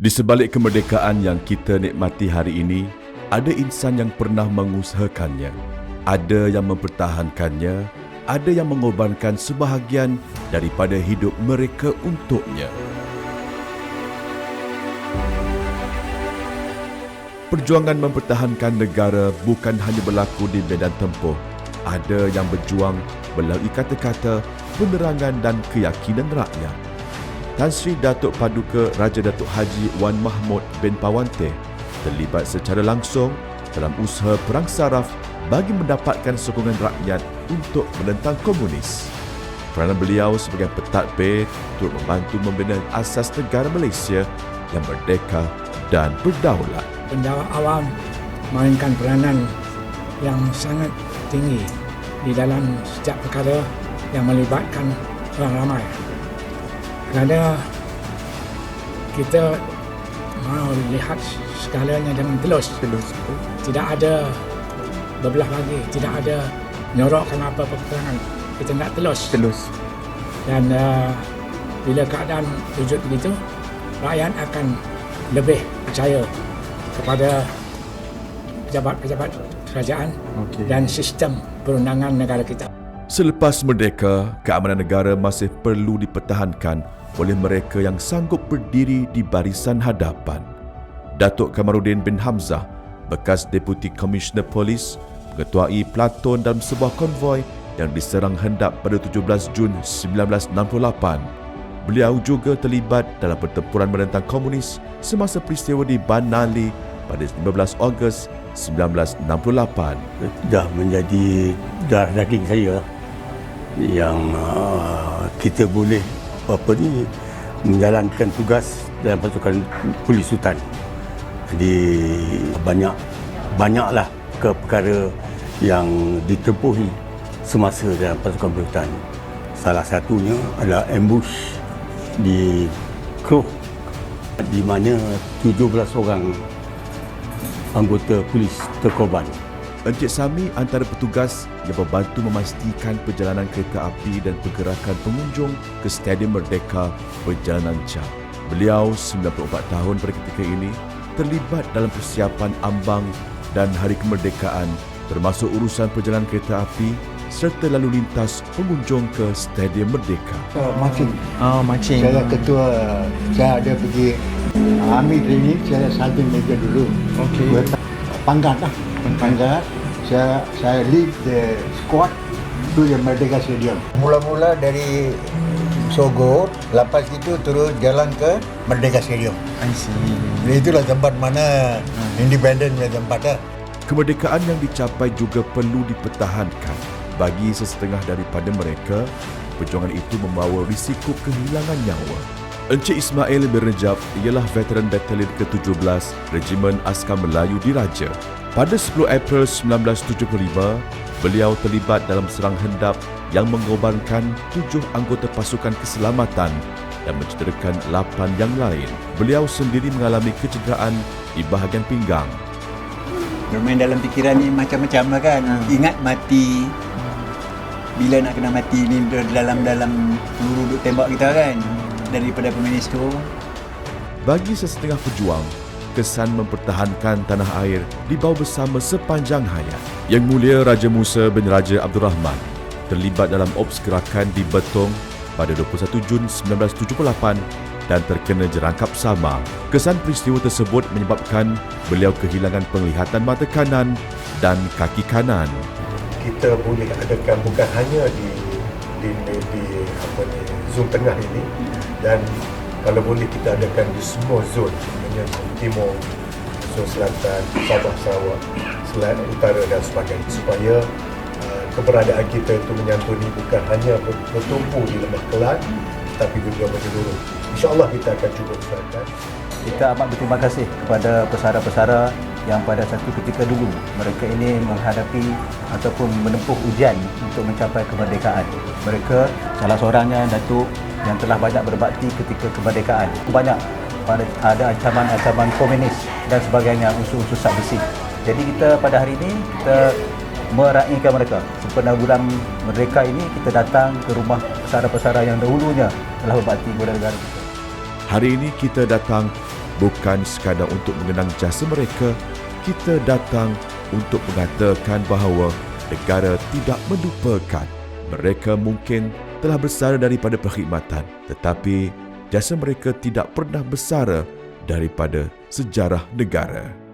Di sebalik kemerdekaan yang kita nikmati hari ini, ada insan yang pernah mengusahakannya, ada yang mempertahankannya, ada yang mengorbankan sebahagian daripada hidup mereka untuknya. Perjuangan mempertahankan negara bukan hanya berlaku di medan tempur. Ada yang berjuang melalui kata-kata, penerangan dan keyakinan rakyat. Tan Sri Datuk Paduka Raja Datuk Haji Wan Mahmud bin Pawanteh terlibat secara langsung dalam usaha perang saraf bagi mendapatkan sokongan rakyat untuk menentang komunis. Peranan beliau sebagai pentadbir turut membantu membina asas negara Malaysia yang merdeka dan berdaulat. Pendakwah awam mainkan peranan yang sangat tinggi di dalam setiap perkara yang melibatkan orang ramai. Kerana kita mahu lihat segalanya dengan telus. Tidak ada berbelah bagi, tidak ada nyorokkan apa peperangan. Kita nak telus. Dan bila keadaan wujud begitu, rakyat akan lebih percaya kepada pejabat-pejabat kerajaan dan sistem perundangan negara kita. Selepas merdeka, keamanan negara masih perlu dipertahankan oleh mereka yang sanggup berdiri di barisan hadapan. Datuk Kamaruddin bin Hamzah, bekas Deputi Komisioner Polis, mengetuai pelantun dalam sebuah konvoi yang diserang hendak pada 17 Jun 1968. Beliau juga terlibat dalam pertempuran menentang komunis semasa peristiwa di Ban Nali pada 15 Ogos 1968. Dah menjadi darah daging saya yang kita boleh menjalankan tugas dalam pasukan polis Sultan. Jadi banyaklah perkara yang ditempuhi semasa dalam pasukan polis Sultan. Salah satunya adalah ambush di Keruh di mana 17 orang anggota polis terkorban. Encik Sami antara petugas yang membantu memastikan perjalanan kereta api dan pergerakan pengunjung ke Stadium Merdeka berjalan lancar. Beliau 94 tahun pada ketika ini terlibat dalam persiapan ambang dan hari kemerdekaan termasuk urusan perjalanan kereta api serta lalu lintas pengunjung ke Stadium Merdeka. Macing. Saya ketua, saya ada pergi Army training, saya Sergeant Major dulu. Pangkat. Saya lead the squad to the Merdeka Stadium. Mula-mula dari Sogo, lepas itu terus jalan ke Merdeka Stadium. I see. Jadi itulah tempat mana independen punya tempat dah. Kemerdekaan yang dicapai juga perlu dipertahankan. Bagi sesetengah daripada mereka, perjuangan itu membawa risiko kehilangan nyawa. Encik Ismail bin Rejab ialah veteran Batalion ke-17 Regimen Askar Melayu Diraja. Pada 10 April 1975, beliau terlibat dalam serang hendap yang mengorbankan 7 anggota pasukan keselamatan dan mencederakan 8 yang lain. Beliau sendiri mengalami kecederaan di bahagian pinggang. Bermain dalam fikiran ni macam-macam lah kan. Ingat mati. Bila nak kena mati ni dalam peluru duk tembak kita kan. Daripada komunis tu. Bagi sesetengah pejuang, kesan mempertahankan tanah air dibawa bersama sepanjang hayat. Yang Mulia Raja Musa bin Raja Abdul Rahman terlibat dalam ops gerakan di Betong pada 21 Jun 1978 dan terkena jerangkap sama. Kesan peristiwa tersebut menyebabkan beliau kehilangan penglihatan mata kanan dan kaki kanan. Kita boleh adakan bukan hanya di zon tengah ini, dan kalau boleh kita adakan di semua zon, zon timur, zon selatan, Sabah, Sarawak, Selatan, Utara dan sebagainya, supaya keberadaan kita itu menyantuni bukan hanya bertumpu di Lembah Kelang tetapi juga menyeluruh. InsyaAllah kita akan cuba usahakan. Kita amat berterima kasih kepada pesara-pesara yang pada satu ketika dulu mereka ini menghadapi ataupun menempuh ujian untuk mencapai kemerdekaan. Mereka salah seorangnya Datuk yang telah banyak berbakti ketika kemerdekaan. Banyak ada ancaman-ancaman komunis dan sebagainya, unsur-unsur sak besi. Jadi kita pada hari ini kita meraihkan mereka. Sempena bulan merdeka ini kita datang ke rumah pesara-pesara yang dahulunya telah berbakti kepada negara kita. Hari ini kita datang Bukan sekadar untuk mengenang jasa mereka, kita datang untuk mengatakan bahawa negara tidak melupakan. Mereka mungkin telah bersara daripada perkhidmatan, tetapi jasa mereka tidak pernah bersara daripada sejarah negara.